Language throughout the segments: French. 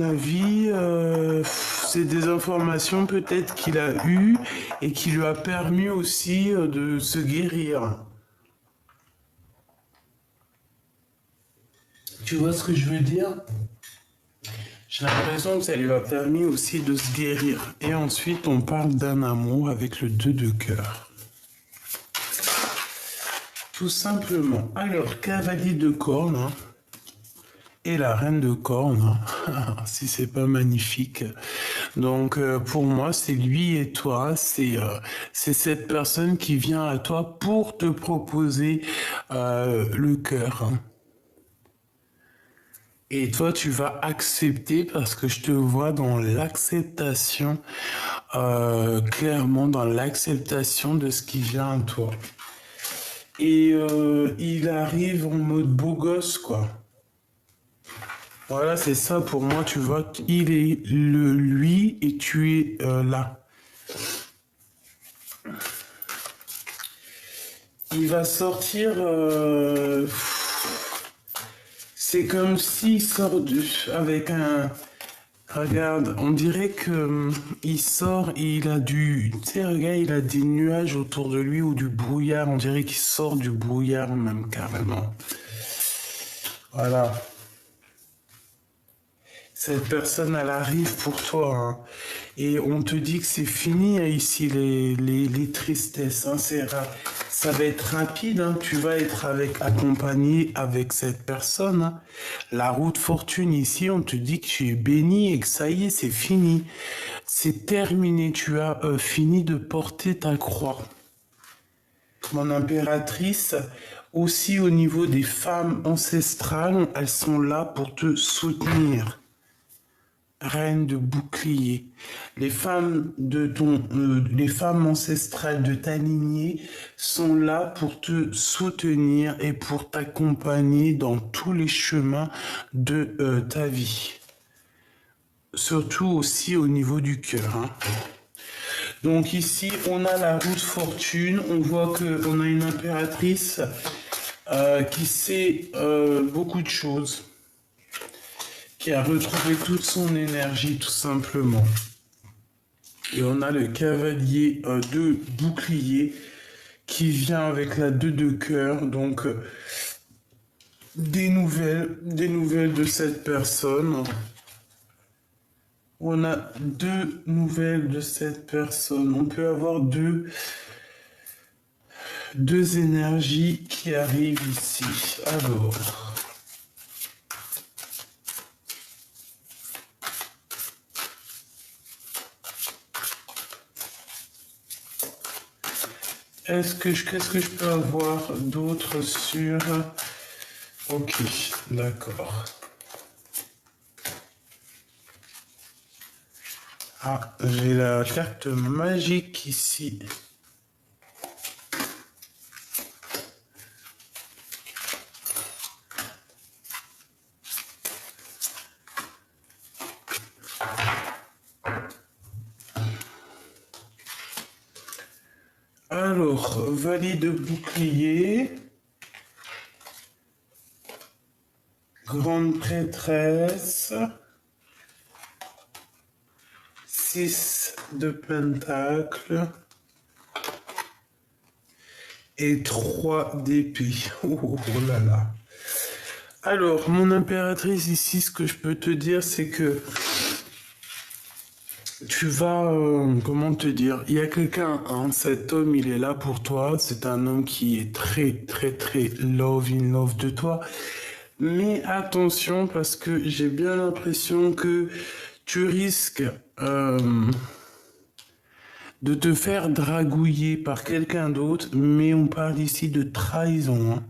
avis, c'est des informations peut-être qu'il a eues et qui lui a permis aussi de se guérir. Tu vois ce que je veux dire? J'ai l'impression que ça lui a permis aussi de se guérir. Et ensuite, on parle d'un amour avec le 2 de cœur. Tout simplement. Alors, cavalier de cornes, hein, et la reine de cornes, hein, si c'est pas magnifique. Donc pour moi, c'est lui et toi, c'est cette personne qui vient à toi pour te proposer le cœur, hein. Et toi, tu vas accepter parce que je te vois dans l'acceptation, clairement dans l'acceptation de ce qui vient à toi. Et il arrive en mode beau gosse, quoi. Voilà, c'est ça pour moi, tu vois, il est le lui et tu es là. Il va sortir, c'est comme s'il sort avec un, regarde, on dirait que il sort et il a du, tu sais, regarde, il a des nuages autour de lui ou du brouillard, on dirait qu'il sort du brouillard même carrément. Voilà. Cette personne, elle arrive pour toi, hein. Et on te dit que c'est fini, hein, ici, les tristesses, hein, ça va être rapide, hein. Tu vas être accompagné avec cette personne, hein. La route fortune, ici, on te dit que tu es béni et que ça y est, c'est fini. C'est terminé, tu as fini de porter ta croix. Mon impératrice, aussi au niveau des femmes ancestrales, elles sont là pour te soutenir. Reine de bouclier. Les femmes les femmes ancestrales de ta lignée sont là pour te soutenir et pour t'accompagner dans tous les chemins de ta vie. Surtout aussi au niveau du cœur, hein. Donc ici, on a la route fortune. On voit qu'on a une impératrice qui sait beaucoup de choses, qui a retrouvé toute son énergie tout simplement. Et on a le cavalier de bouclier qui vient avec la 2 de cœur, donc des nouvelles de cette personne. On a 2 nouvelles de cette personne. On peut avoir deux énergies qui arrivent ici. Alors. Qu'est-ce que je peux avoir d'autre sur... Ok, d'accord. Ah, j'ai la carte magique ici. Alors, valet de bouclier, grande prêtresse, 6 de pentacles et 3 d'épée. Oh là là. Alors, mon impératrice ici, ce que je peux te dire, c'est que tu vas, comment te dire, il y a quelqu'un, hein, cet homme, il est là pour toi, c'est un homme qui est très, très, très in love de toi, mais attention, parce que j'ai bien l'impression que tu risques de te faire dragouiller par quelqu'un d'autre, mais on parle ici de trahison, hein,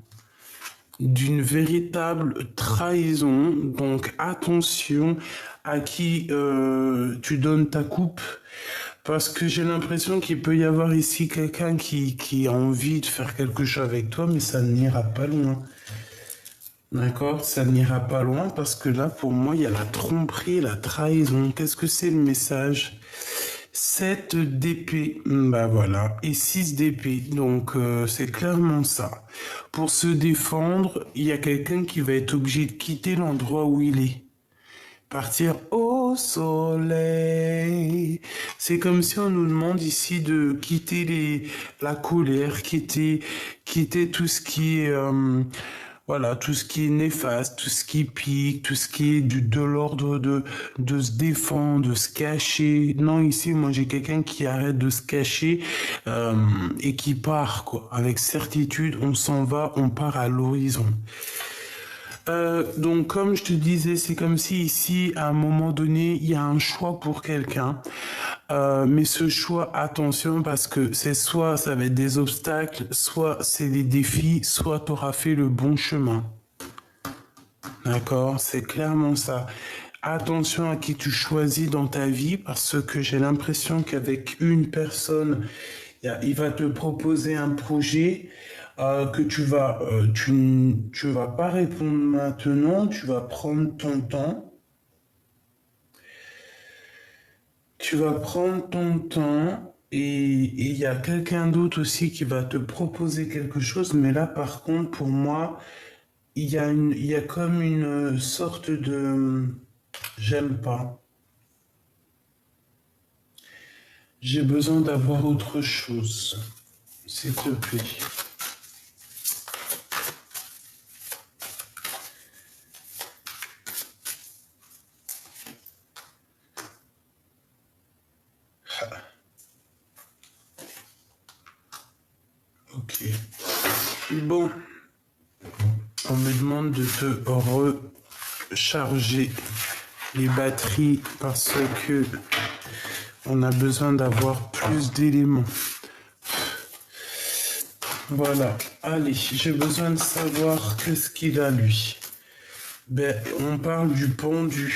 d'une véritable trahison, donc attention à qui tu donnes ta coupe, parce que j'ai l'impression qu'il peut y avoir ici quelqu'un qui a envie de faire quelque chose avec toi, mais ça n'ira pas loin. D'accord? Ça n'ira pas loin parce que là, pour moi, il y a la tromperie, la trahison. Qu'est-ce que c'est le message? 7 d'épée, bah voilà, et 6 d'épée, donc c'est clairement ça. Pour se défendre, il y a quelqu'un qui va être obligé de quitter l'endroit où il est. Partir au soleil. C'est comme si on nous demande ici de quitter la colère, quitter tout ce qui est, voilà, tout ce qui est néfaste, tout ce qui pique, tout ce qui est de l'ordre de se défendre, de se cacher. Non, ici, moi, j'ai quelqu'un qui arrête de se cacher, et qui part, quoi. Avec certitude, on s'en va, on part à l'horizon. Donc, comme je te disais, c'est comme si ici, à un moment donné, il y a un choix pour quelqu'un. Mais ce choix, attention, parce que c'est soit ça va être des obstacles, soit c'est des défis, soit tu auras fait le bon chemin. D'accord? C'est clairement ça. Attention à qui tu choisis dans ta vie, parce que j'ai l'impression qu'avec une personne, il va te proposer un projet, que tu vas pas répondre maintenant, tu vas prendre ton temps. Tu vas prendre ton temps et il y a quelqu'un d'autre aussi qui va te proposer quelque chose, mais là par contre pour moi il y a comme une sorte de j'aime pas. J'ai besoin d'avoir autre chose, s'il te plaît. Ok. Bon, on me demande de te recharger les batteries parce que on a besoin d'avoir plus d'éléments. Voilà. Allez, j'ai besoin de savoir qu'est-ce qu'il a lui. Ben, on parle du pendu.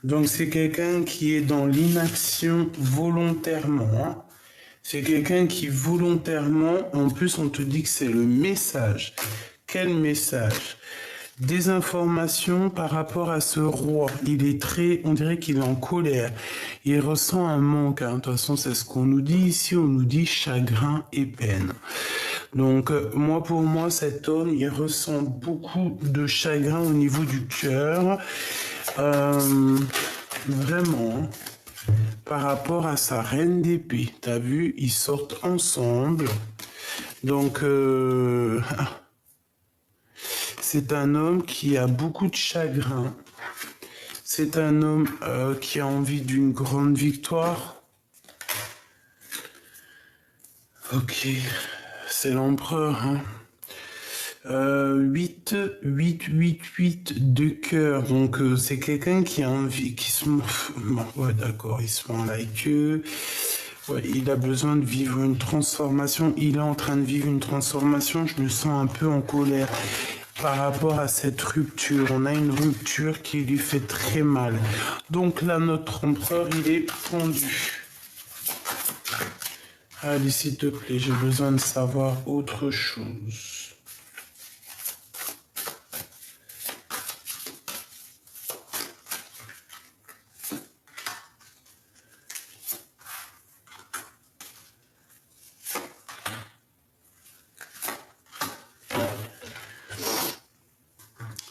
Donc c'est quelqu'un qui est dans l'inaction volontairement, hein. C'est quelqu'un qui volontairement, en plus on te dit que c'est le message. Quel message? Des informations par rapport à ce roi. Il est on dirait qu'il est en colère. Il ressent un manque, hein. De toute façon, c'est ce qu'on nous dit ici. On nous dit chagrin et peine. Donc, pour moi, cet homme, il ressent beaucoup de chagrin au niveau du cœur. Vraiment. Par rapport à sa reine d'épée. T'as vu, ils sortent ensemble. Donc, c'est un homme qui a beaucoup de chagrin. C'est un homme qui a envie d'une grande victoire. Ok, c'est l'empereur, hein. 8 de cœur. Donc c'est quelqu'un qui a envie, qui se... Ouais, d'accord, il se met like eux. Ouais, il a besoin de vivre une transformation. Il est en train de vivre une transformation. Je me sens un peu en colère par rapport à cette rupture. On a une rupture qui lui fait très mal. Donc là, notre empereur, il est pendu. Allez, s'il te plaît, j'ai besoin de savoir autre chose.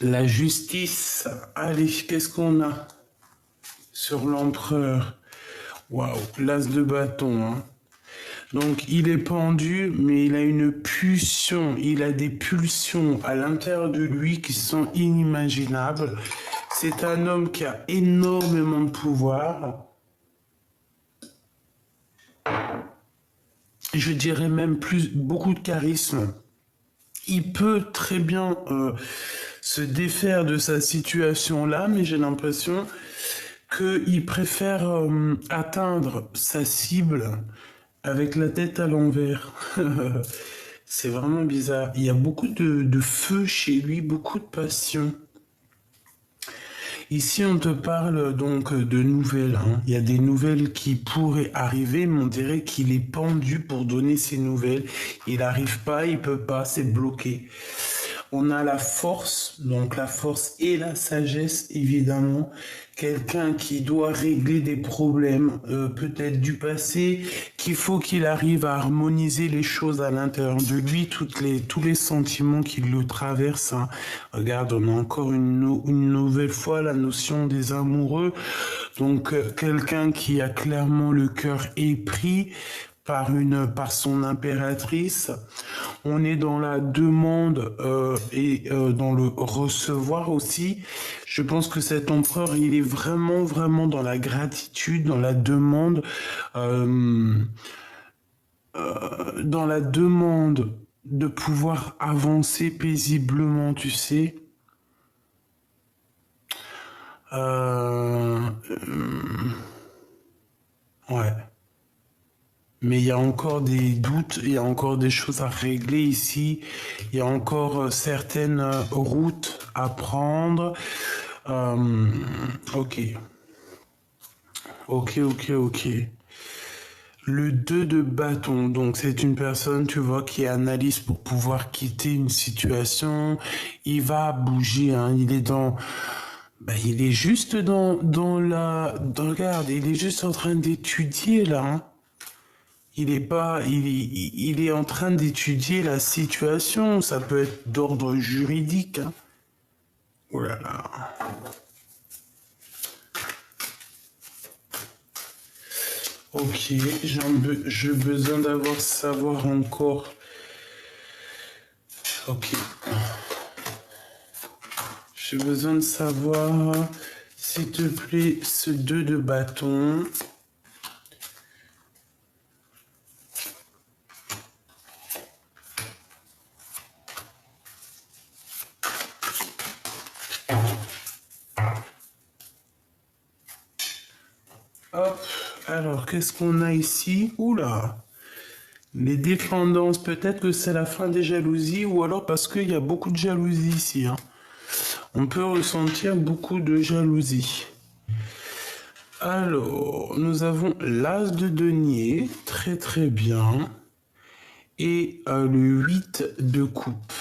La justice. Allez, qu'est-ce qu'on a sur l'empereur? Waouh, l'as de bâton, hein. Donc, il est pendu, mais il a une pulsion. Il a des pulsions à l'intérieur de lui qui sont inimaginables. C'est un homme qui a énormément de pouvoir. Je dirais même beaucoup de charisme. Il peut très bien se défaire de sa situation-là, mais j'ai l'impression qu'il préfère atteindre sa cible avec la tête à l'envers. C'est vraiment bizarre. Il y a beaucoup de feu chez lui, beaucoup de passion. Ici, on te parle donc de nouvelles, hein. Il y a des nouvelles qui pourraient arriver, mais on dirait qu'il est pendu pour donner ces nouvelles. Il n'arrive pas, il peut pas, c'est bloqué. On a la force, donc la force et la sagesse, évidemment. Quelqu'un qui doit régler des problèmes, peut-être du passé, qu'il faut qu'il arrive à harmoniser les choses à l'intérieur de lui, tous les sentiments qui le traversent, hein. Regarde, on a encore une nouvelle fois la notion des amoureux. Donc, quelqu'un qui a clairement le cœur épris par son impératrice. On est dans la demande et dans le recevoir aussi. Je pense que cet empereur, il est vraiment, vraiment dans la gratitude, dans la demande de pouvoir avancer paisiblement, tu sais. Euh, ouais. Mais il y a encore des doutes, il y a encore des choses à régler ici, il y a encore certaines routes à prendre. Euh, ok, ok. Le 2 de bâton, donc c'est une personne, tu vois, qui analyse pour pouvoir quitter une situation. Il va bouger, hein, il est dans... Ben, il est juste regarde, il est juste en train d'étudier là, hein. Il est pas, il est en train d'étudier la situation. Ça peut être d'ordre juridique, hein. Oh là là. Ok, j'ai besoin savoir encore. Ok. J'ai besoin de savoir, s'il te plaît, ce 2 de bâton. Hop, alors qu'est-ce qu'on a ici? Oula, les dépendances, peut-être que c'est la fin des jalousies ou alors parce qu'il y a beaucoup de jalousie ici, hein. On peut ressentir beaucoup de jalousie. Alors, nous avons l'as de denier, très très bien, et le 8 de coupe.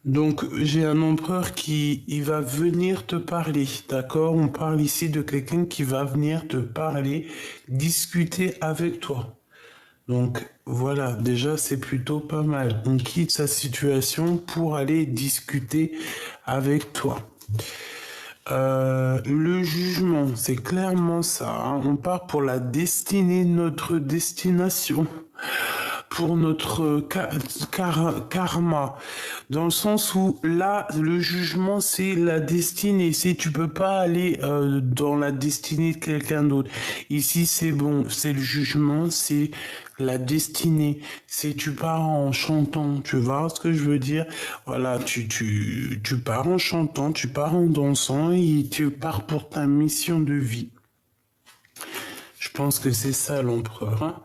Donc, j'ai un empereur il va venir te parler, d'accord? On parle ici de quelqu'un qui va venir te parler, discuter avec toi. Donc, voilà, déjà, c'est plutôt pas mal. On quitte sa situation pour aller discuter avec toi. Le jugement, c'est clairement ça, hein. On part pour la destinée, notre destination, pour notre karma, dans le sens où là, le jugement, c'est la destinée. C'est tu peux pas aller dans la destinée de quelqu'un d'autre. Ici, c'est bon, c'est le jugement, c'est la destinée. C'est tu pars en chantant, tu vois ce que je veux dire? Voilà, tu pars en chantant, tu pars en dansant et tu pars pour ta mission de vie. Je pense que c'est ça l'empereur, hein.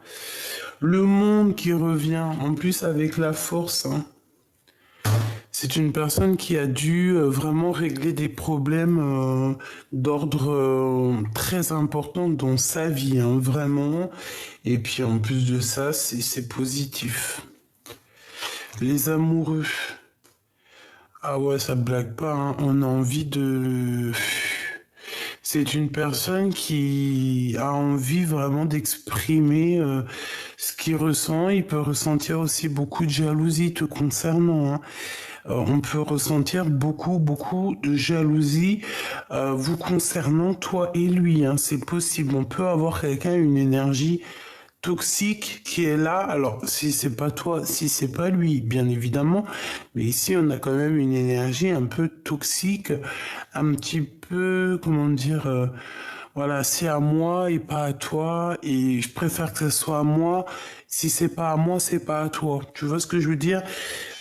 Le monde qui revient, en plus avec la force, hein. C'est une personne qui a dû vraiment régler des problèmes d'ordre très important dans sa vie, hein, vraiment. Et puis en plus de ça, c'est positif. Les amoureux. Ah ouais, ça blague pas, hein. On a envie de... C'est une personne qui a envie vraiment d'exprimer ce qu'il ressent. Il peut ressentir aussi beaucoup de jalousie te concernant, hein. On peut ressentir beaucoup de jalousie vous concernant, toi et lui, hein. C'est possible. On peut avoir une énergie toxique qui est là. Alors, si c'est pas toi, si c'est pas lui, bien évidemment. Mais ici, on a quand même une énergie un peu toxique, un petit peu, comment dire, voilà, c'est à moi et pas à toi. Et je préfère que ce soit à moi. Si c'est pas à moi, c'est pas à toi. Tu vois ce que je veux dire?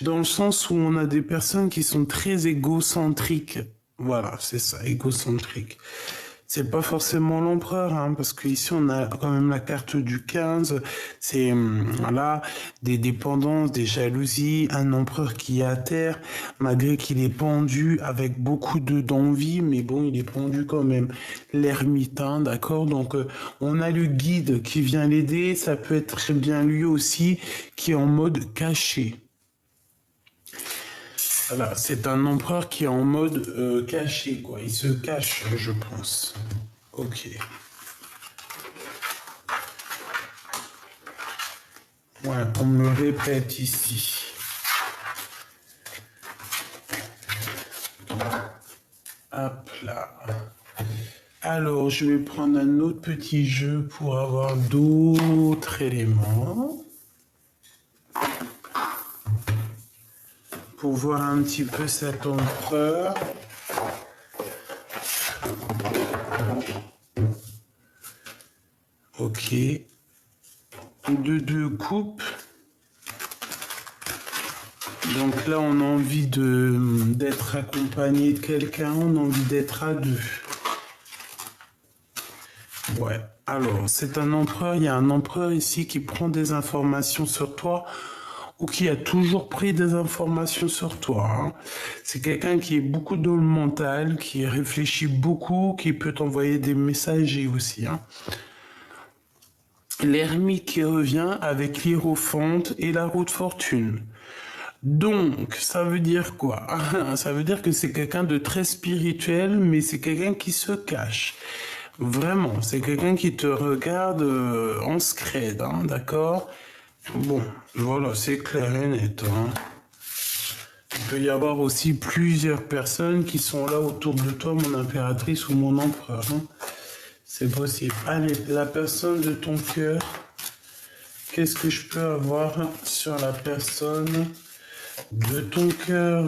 Dans le sens où on a des personnes qui sont très égocentriques. Voilà, c'est ça, égocentrique. C'est pas forcément l'empereur, hein, parce qu'ici on a quand même la carte du 15, c'est voilà, des dépendances, des jalousies, un empereur qui est à terre, malgré qu'il est pendu avec beaucoup d'envie, mais bon, il est pendu quand même. L'ermitain, d'accord? Donc on a le guide qui vient l'aider, ça peut être très bien lui aussi, qui est en mode caché. Voilà, c'est un empereur qui est en mode caché, quoi. Il se cache, je pense. Ok. Ouais, on me le répète ici. Hop là. Alors, je vais prendre un autre petit jeu pour avoir d'autres éléments. Pour voir un petit peu cet empereur. Ok. Deux coupes. Donc là, on a envie d'être accompagné de quelqu'un, on a envie d'être à deux. Ouais. Alors, c'est un empereur, il y a un empereur ici qui prend des informations sur toi ou qui a toujours pris des informations sur toi. Hein. C'est quelqu'un qui est beaucoup dans le mental, qui réfléchit beaucoup, qui peut t'envoyer des messagers aussi. Hein. L'ermite qui revient avec l'hiérophante et la roue de fortune. Donc, ça veut dire quoi? Ça veut dire que c'est quelqu'un de très spirituel, mais c'est quelqu'un qui se cache. Vraiment, c'est quelqu'un qui te regarde en scred, hein, d'accord? Bon, voilà, c'est clair et net. Hein. Il peut y avoir aussi plusieurs personnes qui sont là autour de toi, mon impératrice ou mon empereur. Hein. C'est possible. Allez, la personne de ton cœur. Qu'est-ce que je peux avoir sur la personne de ton cœur?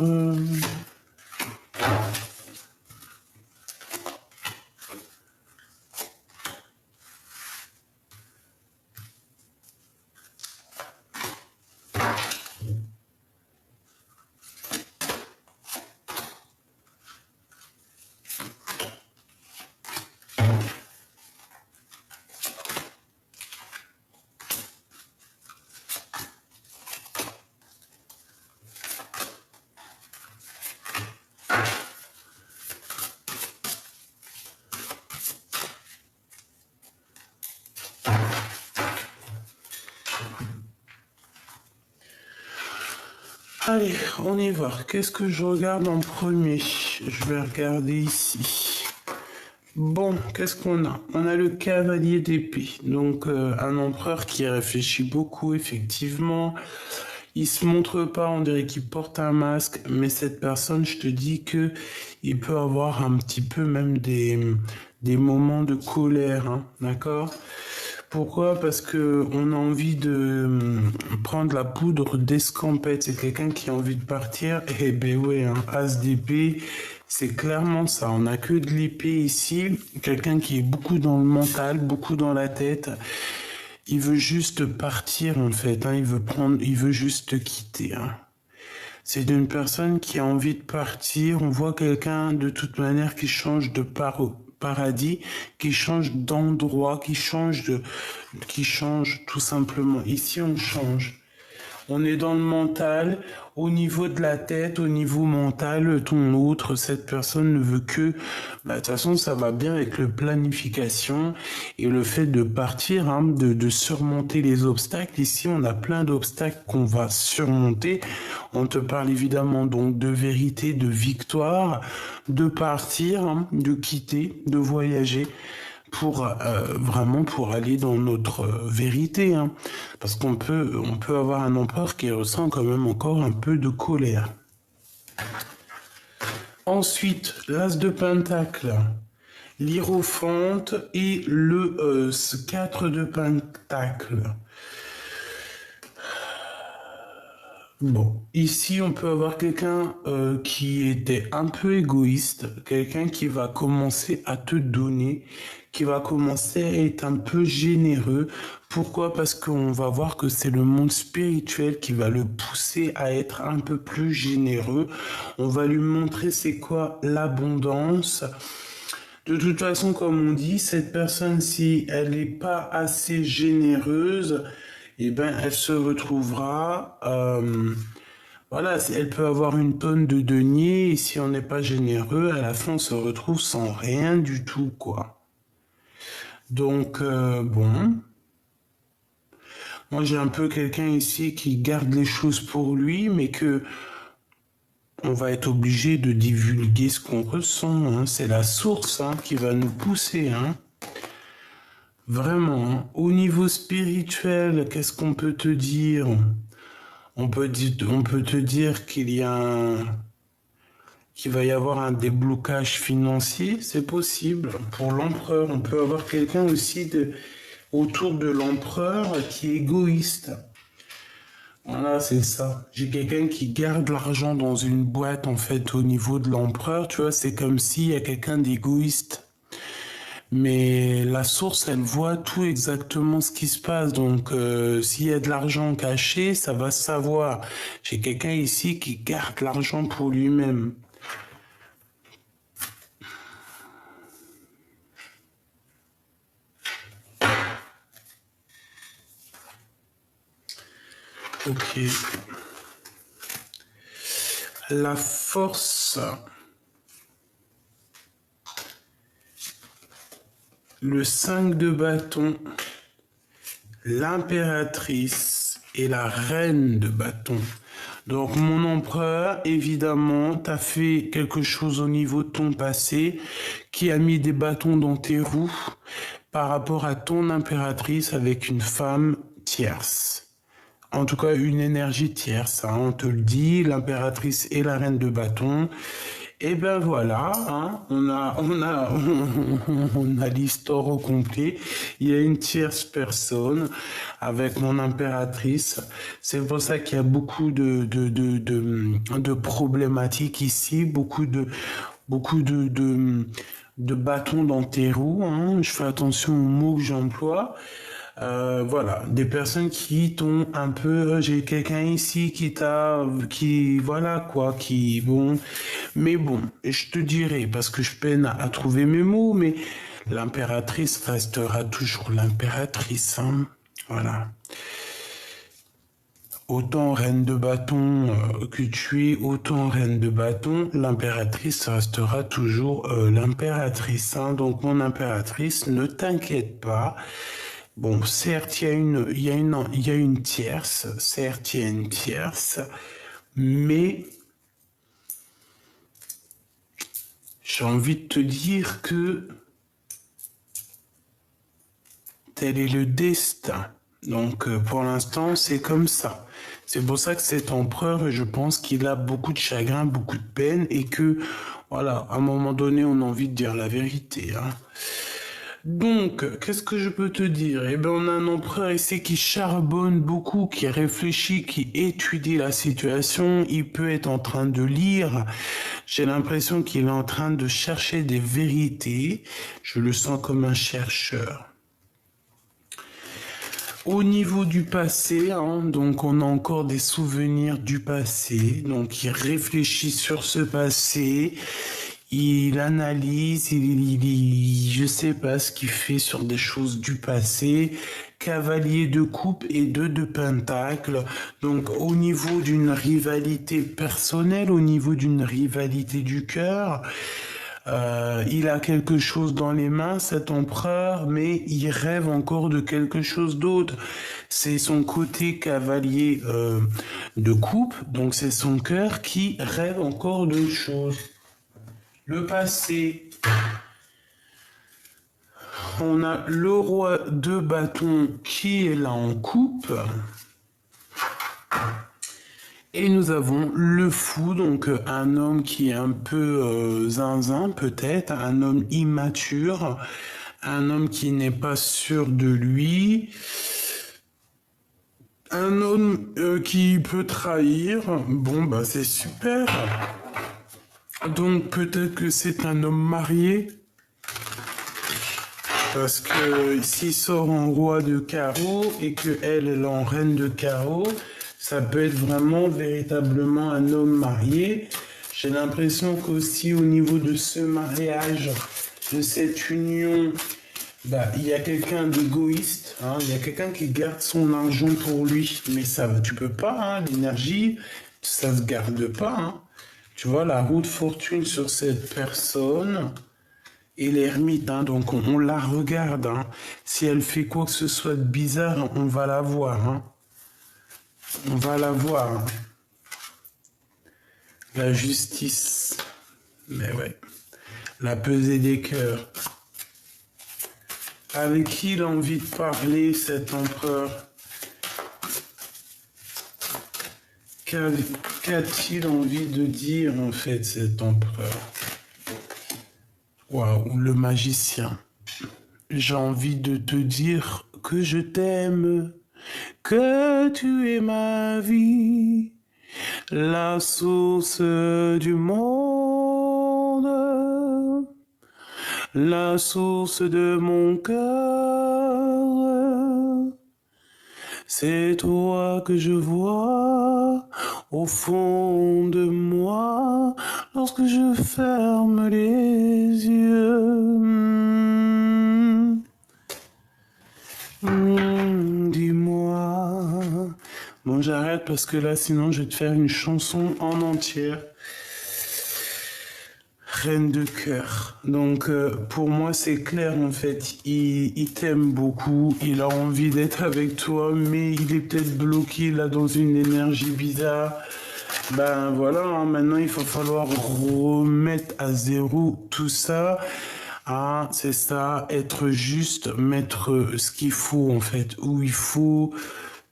Allez, on y va. Qu'est-ce que je regarde en premier? Je vais regarder ici. Bon, qu'est-ce qu'on a? On a le cavalier d'épée. Donc, un empereur qui réfléchit beaucoup, effectivement. Il se montre pas, on dirait qu'il porte un masque. Mais cette personne, je te dis que il peut avoir un petit peu même des moments de colère, hein, d'accord? Pourquoi? Parce que on a envie de prendre la poudre d'escampette. C'est quelqu'un qui a envie de partir. Eh ben ouais, hein, as d'épée, c'est clairement ça. On n'a que de l'épée ici. Quelqu'un qui est beaucoup dans le mental, beaucoup dans la tête. Il veut juste partir en fait. Hein. Il veut juste te quitter. Hein. C'est une personne qui a envie de partir. On voit quelqu'un de toute manière qui change de paradis, qui change d'endroit, qui change tout simplement. Ici, on change. On est dans le mental, au niveau de la tête, au niveau mental, ton autre, cette personne ne veut que, de toute façon, ça va bien avec le planification et le fait de partir, hein, de surmonter les obstacles. Ici, on a plein d'obstacles qu'on va surmonter. On te parle évidemment donc de vérité, de victoire, de partir, hein, de quitter, de voyager pour vraiment pour aller dans notre vérité, hein. Parce qu'on on peut avoir un empereur qui ressent quand même encore un peu de colère. Ensuite, l'as de pentacle, l'hiérophante et le 4 de pentacle. Bon, ici on peut avoir quelqu'un qui était un peu égoïste, quelqu'un qui va commencer à te donner, qui va commencer à être un peu généreux. Pourquoi? Parce qu'on va voir que c'est le monde spirituel qui va le pousser à être un peu plus généreux. On va lui montrer c'est quoi l'abondance. De toute façon, comme on dit, cette personne, si elle n'est pas assez généreuse, eh ben, elle se retrouvera, voilà, elle peut avoir une tonne de deniers, et si on n'est pas généreux, à la fin, on se retrouve sans rien du tout, quoi. Donc, bon, moi, j'ai un peu quelqu'un ici qui garde les choses pour lui, mais que on va être obligé de divulguer ce qu'on ressent. Hein. C'est la source qui va nous pousser. Hein. Vraiment. Hein. Au niveau spirituel, qu'est-ce qu'on peut te dire? On peut te dire qu'il va y avoir un déblocage financier, c'est possible. Pour l'empereur, on peut avoir quelqu'un aussi autour de l'empereur qui est égoïste. Voilà, c'est ça. J'ai quelqu'un qui garde l'argent dans une boîte, en fait, au niveau de l'empereur. Tu vois, c'est comme s'il y a quelqu'un d'égoïste. Mais la source, elle voit tout exactement ce qui se passe. Donc, s'il y a de l'argent caché, ça va se savoir. J'ai quelqu'un ici qui garde l'argent pour lui-même. Ok. La force. Le 5 de bâton. L'impératrice et la reine de bâton. Donc mon empereur, évidemment, t'as fait quelque chose au niveau de ton passé qui a mis des bâtons dans tes roues par rapport à ton impératrice avec une femme tierce. En tout cas, une énergie tierce, hein, on te le dit, l'impératrice et la reine de bâton. Et ben voilà, hein, on a l'histoire au complet. Il y a une tierce personne avec mon impératrice. C'est pour ça qu'il y a beaucoup de problématiques ici, beaucoup de bâtons dans tes roues. Hein. Je fais attention aux mots que j'emploie. Voilà, des personnes qui t'ont un peu, j'ai quelqu'un ici voilà quoi, mais bon, je te dirai, parce que je peine à trouver mes mots, mais l'impératrice restera toujours l'impératrice, hein, voilà. Autant reine de bâton que tu es, autant reine de bâton, l'impératrice restera toujours l'impératrice, hein, donc mon impératrice, ne t'inquiète pas. Bon, certes, il y a une tierce, certes, il y a une tierce, mais j'ai envie de te dire que tel est le destin. Donc, pour l'instant, c'est comme ça. C'est pour ça que cet empereur, je pense qu'il a beaucoup de chagrin, beaucoup de peine, et que, voilà, à un moment donné, on a envie de dire la vérité, hein. Donc, qu'est-ce que je peux te dire? Eh bien, on a un empereur ici qui charbonne beaucoup, qui réfléchit, qui étudie la situation. Il peut être en train de lire. J'ai l'impression qu'il est en train de chercher des vérités. Je le sens comme un chercheur. Au niveau du passé, hein, donc on a encore des souvenirs du passé. Donc, il réfléchit sur ce passé. Il analyse, je sais pas ce qu'il fait sur des choses du passé. Cavalier de coupe et 2 de pentacle. Donc au niveau d'une rivalité personnelle, au niveau d'une rivalité du cœur, il a quelque chose dans les mains, cet empereur, mais il rêve encore de quelque chose d'autre. C'est son côté cavalier de coupe, donc c'est son cœur qui rêve encore d'autre chose. Le passé, on a le roi de bâton qui est là en coupe. Et nous avons le fou, donc un homme qui est un peu zinzin peut-être, un homme immature, un homme qui n'est pas sûr de lui, un homme qui peut trahir. Bon, bah c'est super. Donc peut-être que c'est un homme marié, parce que s'il sort en roi de carreau et qu'elle est en reine de carreau, ça peut être vraiment véritablement un homme marié. J'ai l'impression qu'aussi au niveau de ce mariage, de cette union, bah, il y a quelqu'un d'égoïste, hein, il y a quelqu'un qui garde son argent pour lui, mais ça, tu peux pas, hein, l'énergie, ça se garde pas, hein. Tu vois, la roue de fortune sur cette personne et l'ermite, hein, donc on la regarde. Hein. Si elle fait quoi que ce soit de bizarre, on va la voir. Hein. On va la voir. Hein. La justice. Mais ouais. La pesée des cœurs. Avec qui il a envie de parler, cet empereur? Qu'a-t-il envie de dire, en fait, cet empereur? Waouh, le magicien. J'ai envie de te dire que je t'aime, que tu es ma vie, la source du monde, la source de mon cœur. C'est toi que je vois au fond de moi lorsque je ferme les yeux. Dis-moi. Bon, j'arrête parce que là, sinon, je vais te faire une chanson en entière. Reine de cœur. Donc, pour moi, c'est clair, en fait. Il t'aime beaucoup. Il a envie d'être avec toi, mais il est peut-être bloqué, là, dans une énergie bizarre. Ben, voilà, hein, maintenant, il va falloir remettre à zéro tout ça. Ah, c'est ça, être juste, mettre ce qu'il faut, en fait, où il faut,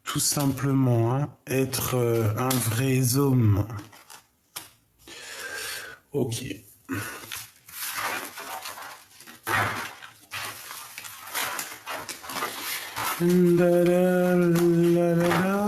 tout simplement, hein, être un vrai homme. Ok. La la la la la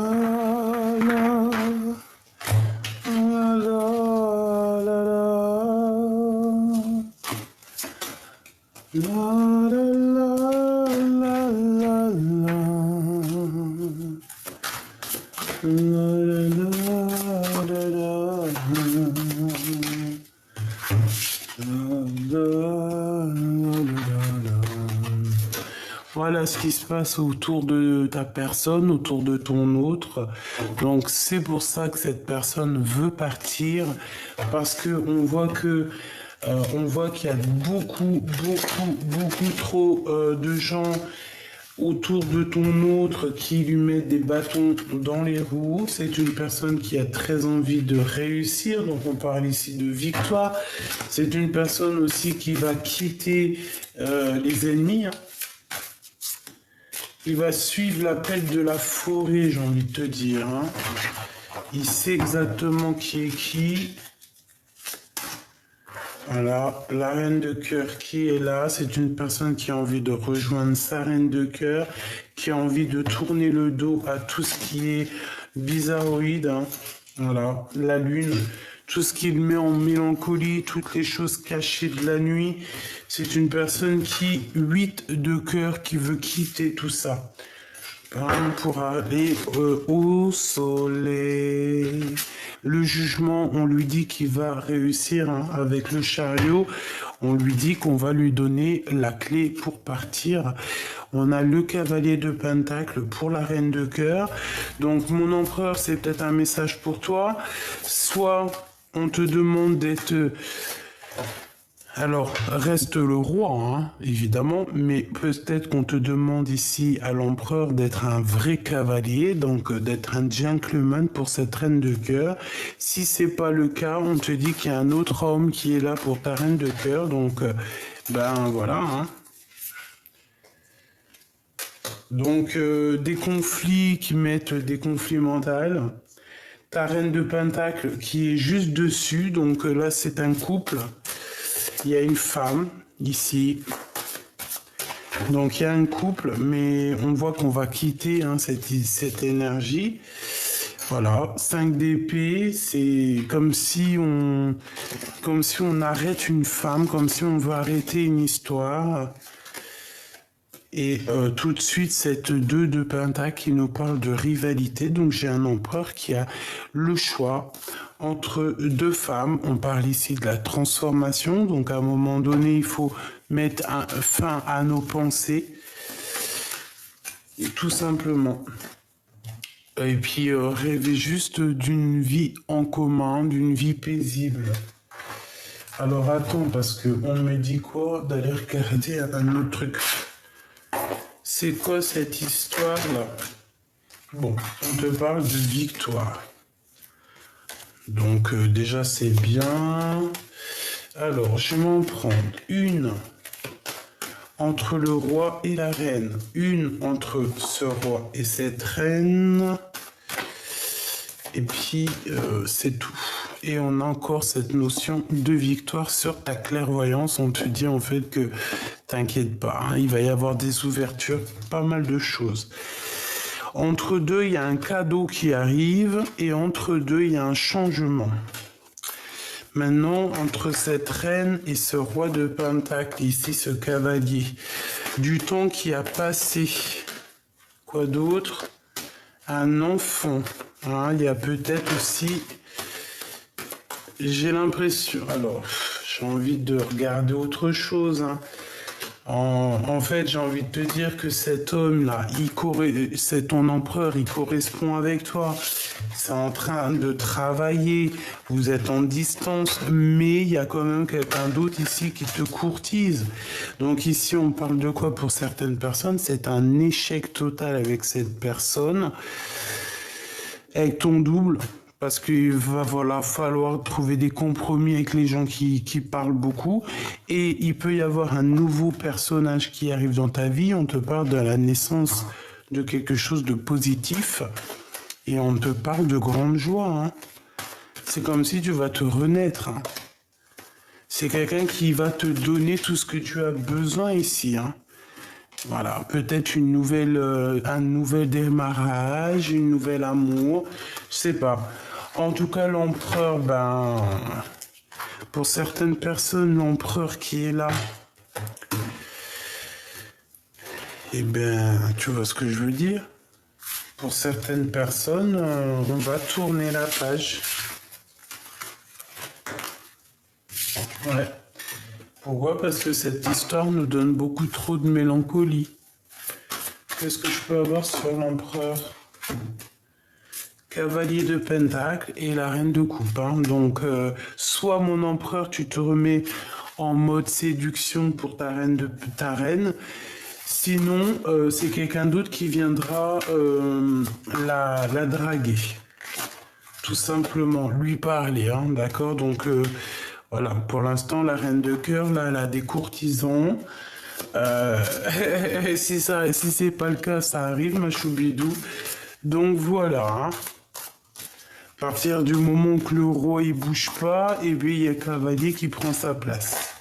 Voilà ce qui se passe autour de ta personne, autour de ton autre. Donc c'est pour ça que cette personne veut partir, parce que on voit qu'il y a beaucoup trop de gens autour de ton autre qui lui mettent des bâtons dans les roues. C'est une personne qui a très envie de réussir, donc on parle ici de victoire. C'est une personne aussi qui va quitter les ennemis, hein. Il va suivre l'appel de la forêt, j'ai envie de te dire, hein. Il sait exactement qui est qui. Voilà, la reine de cœur qui est là, c'est une personne qui a envie de rejoindre sa reine de cœur, qui a envie de tourner le dos à tout ce qui est bizarroïde, hein. Voilà, la lune, tout ce qui le met en mélancolie, toutes les choses cachées de la nuit. C'est une personne qui, 8 de cœur, qui veut quitter tout ça. Pour aller au soleil. Le jugement, on lui dit qu'il va réussir, hein, avec le chariot. On lui dit qu'on va lui donner la clé pour partir. On a le cavalier de Pentacle pour la reine de cœur. Donc mon empereur, c'est peut-être un message pour toi. Soit on te demande d'être... Alors, reste le roi, hein, évidemment, mais peut-être qu'on te demande ici à l'empereur d'être un vrai cavalier, donc d'être un gentleman pour cette reine de cœur. Si c'est pas le cas, on te dit qu'il y a un autre homme qui est là pour ta reine de cœur, donc ben voilà, hein. Donc des conflits qui mettent des conflits mentaux. Ta reine de pentacle qui est juste dessus, donc là c'est un couple. Il y a une femme ici. Donc il y a un couple, mais on voit qu'on va quitter, hein, cette énergie. Voilà, 5 d'épée, c'est comme si on arrête une femme, comme si on veut arrêter une histoire. Et tout de suite, cette 2 de pentacle qui nous parle de rivalité. Donc j'ai un empereur qui a le choix entre 2 femmes. On parle ici de la transformation. Donc à un moment donné, il faut mettre fin à nos pensées. Et tout simplement. Et puis rêver juste d'une vie en commun, d'une vie paisible. Alors attends, parce qu'on me dit quoi d'aller regarder un autre truc. C'est quoi cette histoire-là? Bon, on te parle de victoire. Donc déjà c'est bien. Alors je vais m'en prendre une entre le roi et la reine, une entre ce roi et cette reine, et puis c'est tout. Et on a encore cette notion de victoire sur ta clairvoyance. On te dit en fait que t'inquiète pas, hein, il va y avoir des ouvertures, pas mal de choses. Entre deux, il y a un cadeau qui arrive, et entre deux, il y a un changement. Maintenant, entre cette reine et ce roi de Pentacle, ici, ce cavalier, du temps qui a passé. Quoi d'autre? Un enfant. Hein, il y a peut-être aussi... J'ai l'impression... Alors, j'ai envie de regarder autre chose. Hein. En fait, j'ai envie de te dire que cet homme-là, c'est ton empereur, il correspond avec toi. C'est en train de travailler. Vous êtes en distance, mais il y a quand même quelqu'un d'autre ici qui te courtise. Donc ici, on parle de quoi pour certaines personnes? C'est un échec total avec cette personne. Avec ton double. Parce qu'il va falloir trouver des compromis avec les gens qui parlent beaucoup. Et il peut y avoir un nouveau personnage qui arrive dans ta vie. On te parle de la naissance de quelque chose de positif. Et on te parle de grande joie. Hein. C'est comme si tu vas te renaître. Hein. C'est quelqu'un qui va te donner tout ce que tu as besoin ici. Hein. Voilà, peut-être un nouvel démarrage, une nouvelle amour, je sais pas. En tout cas, l'empereur, pour certaines personnes, l'empereur qui est là, eh ben, tu vois ce que je veux dire? Pour certaines personnes, on va tourner la page. Ouais. Pourquoi? Parce que cette histoire nous donne beaucoup trop de mélancolie. Qu'est-ce que je peux avoir sur l'empereur? Cavalier de Pentacle et la reine de coupe. Hein. Donc, soit mon empereur, tu te remets en mode séduction pour ta reine. Sinon, c'est quelqu'un d'autre qui viendra la draguer. Tout simplement, lui parler. Hein, d'accord? Donc, voilà, pour l'instant, la reine de cœur, là, elle a des courtisans. Si c'est pas le cas, ça arrive, ma choubidou. Donc voilà. Hein. À partir du moment que le roi il bouge pas, et puis il y a le cavalier qui prend sa place.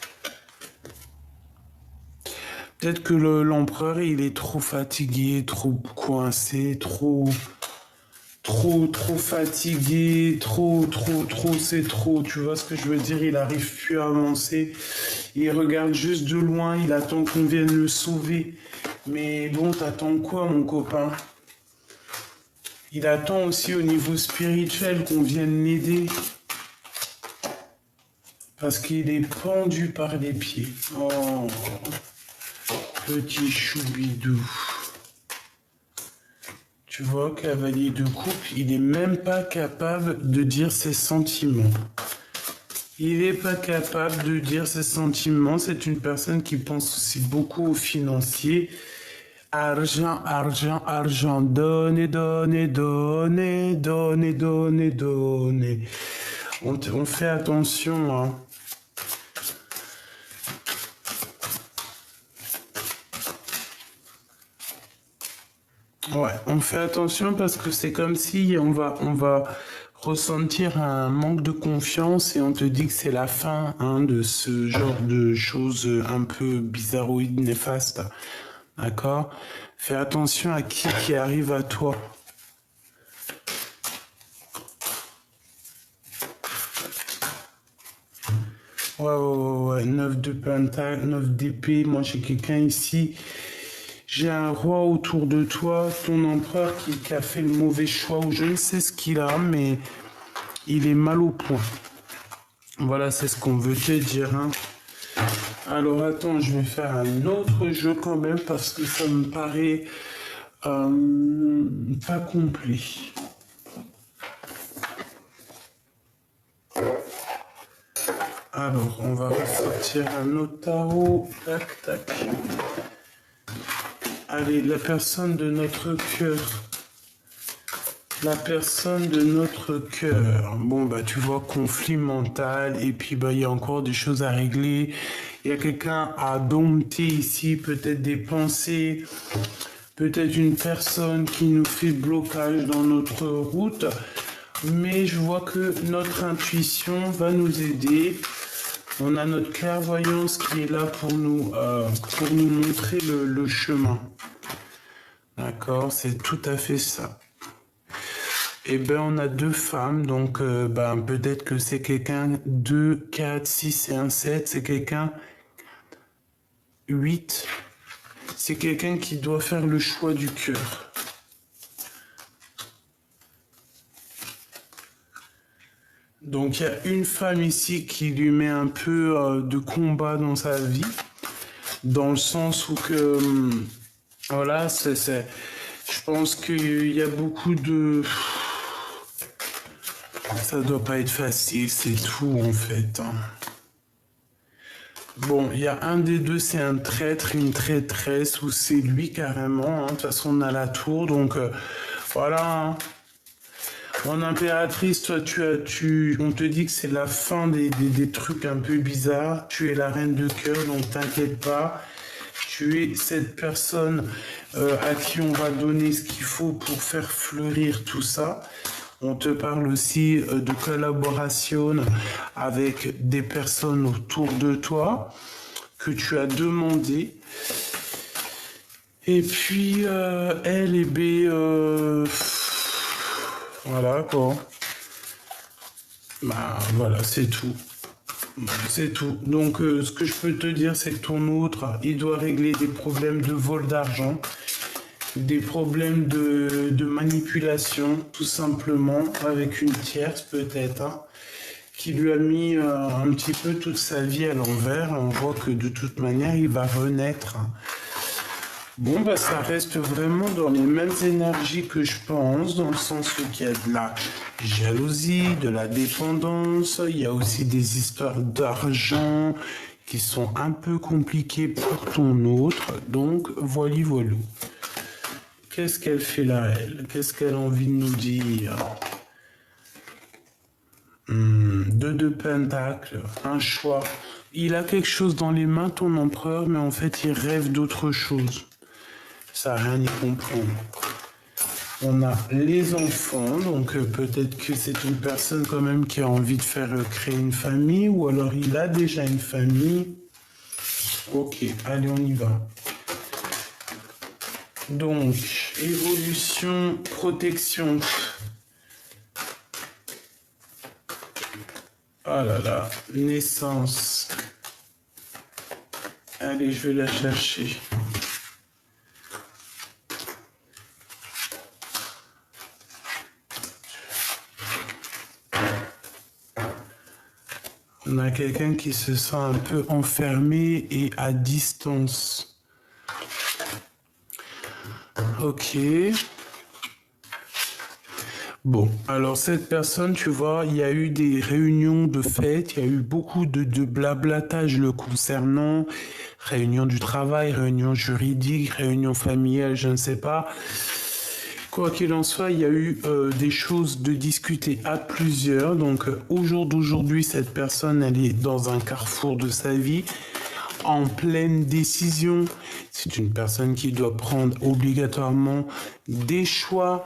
Peut-être que l'empereur il est trop fatigué, trop coincé, trop fatigué, trop, c'est trop, tu vois ce que je veux dire, il arrive plus à avancer, il regarde juste de loin, il attend qu'on vienne le sauver, mais bon, t'attends quoi mon copain? Il attend aussi au niveau spirituel qu'on vienne l'aider, parce qu'il est pendu par les pieds. Oh, petit choubidou. Tu vois, cavalier de coupe, il n'est même pas capable de dire ses sentiments. Il n'est pas capable de dire ses sentiments. C'est une personne qui pense aussi beaucoup aux financiers. Argent, argent, argent, donnez, donnez, donnez, donnez, donnez, donnez. On fait attention, hein. Ouais, on fait attention parce que c'est comme si on va ressentir un manque de confiance et on te dit que c'est la fin hein, de ce genre de choses un peu bizarroïdes, néfastes. D'accord? Fais attention à qui arrive à toi. Ouais, 9 de pentacle, 9 d'épée. Moi, j'ai quelqu'un ici. J'ai un roi autour de toi, ton empereur qui a fait le mauvais choix ou je ne sais ce qu'il a, mais il est mal au point. Voilà, c'est ce qu'on veut te dire. Hein. Alors attends, je vais faire un autre jeu quand même parce que ça me paraît pas complet. Alors, on va ressortir un autre tarot. Tac, tac. Allez, la personne de notre cœur. La personne de notre cœur. Bon, bah, tu vois, conflit mental. Et puis, bah, il y a encore des choses à régler. Il y a quelqu'un à dompter ici. Peut-être des pensées. Peut-être une personne qui nous fait blocage dans notre route. Mais je vois que notre intuition va nous aider. On a notre clairvoyance qui est là pour nous montrer le chemin. D'accord, c'est tout à fait ça. Eh bien, on a 2 femmes, donc peut-être que c'est quelqu'un 2, 4, 6 et un 7, c'est quelqu'un 8, c'est quelqu'un qui doit faire le choix du cœur. Donc il y a une femme ici qui lui met un peu de combat dans sa vie, dans le sens où que, voilà, je pense qu'il y a beaucoup de... Ça doit pas être facile, c'est tout en fait. Bon, il y a un des deux, c'est un traître, une traîtresse, ou c'est lui carrément. De toute façon, on a la tour, donc voilà. En impératrice, toi, on te dit que c'est la fin des trucs un peu bizarres. Tu es la reine de cœur, donc t'inquiète pas. Tu es cette personne à qui on va donner ce qu'il faut pour faire fleurir tout ça. On te parle aussi de collaboration avec des personnes autour de toi que tu as demandé. Et puis, L et B, voilà quoi. Bah voilà, c'est tout. C'est tout. Donc, ce que je peux te dire, c'est que ton autre, il doit régler des problèmes de vol d'argent. Des problèmes de manipulation, tout simplement, avec une tierce peut-être, hein, qui lui a mis un petit peu toute sa vie à l'envers. On voit que de toute manière, il va renaître. Bon, bah ça reste vraiment dans les mêmes énergies que je pense, dans le sens qu'il y a de la jalousie, de la dépendance, il y a aussi des histoires d'argent qui sont un peu compliquées pour ton autre. Donc, voilà. Qu'est-ce qu'elle fait là, elle? Qu'est-ce qu'elle a envie de nous dire? 2 de pentacles, un choix. Il a quelque chose dans les mains, ton empereur, mais en fait, il rêve d'autre chose. Ça n'a rien à comprendre. On a les enfants, donc peut-être que c'est une personne quand même qui a envie de faire créer une famille, ou alors il a déjà une famille. Ok, allez, on y va. Donc, évolution, protection. Ah là là, naissance. Allez, je vais la chercher. On a quelqu'un qui se sent un peu enfermé et à distance. Ok. Bon, alors cette personne, tu vois, il y a eu des réunions de fête, il y a eu beaucoup de blablatage le concernant, réunion du travail, réunion juridique, réunion familiale, je ne sais pas. Quoi qu'il en soit, il y a eu des choses de discuter à plusieurs. Donc au jour d'aujourd'hui, cette personne, elle est dans un carrefour de sa vie, en pleine décision. C'est une personne qui doit prendre obligatoirement des choix.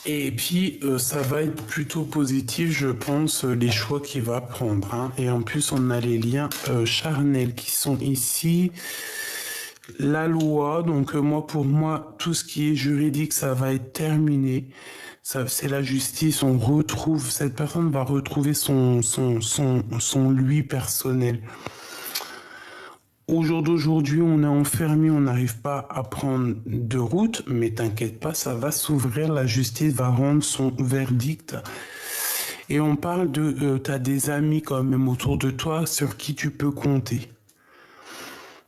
Et puis, ça va être plutôt positif, je pense, les choix qu'il va prendre. Hein. Et en plus, on a les liens charnels qui sont ici. La loi, donc pour moi, tout ce qui est juridique, ça va être terminé. C'est la justice, on retrouve, cette personne va retrouver son lui personnel. Au jour d'aujourd'hui, on est enfermé, on n'arrive pas à prendre de route, mais t'inquiète pas, ça va s'ouvrir, la justice va rendre son verdict. Et on parle de, t'as des amis quand même autour de toi sur qui tu peux compter.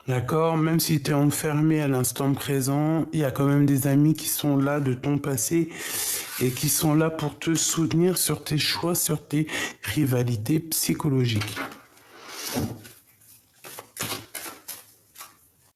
D'accord? Même si tu es enfermé à l'instant présent, il y a quand même des amis qui sont là de ton passé et qui sont là pour te soutenir sur tes choix, sur tes rivalités psychologiques.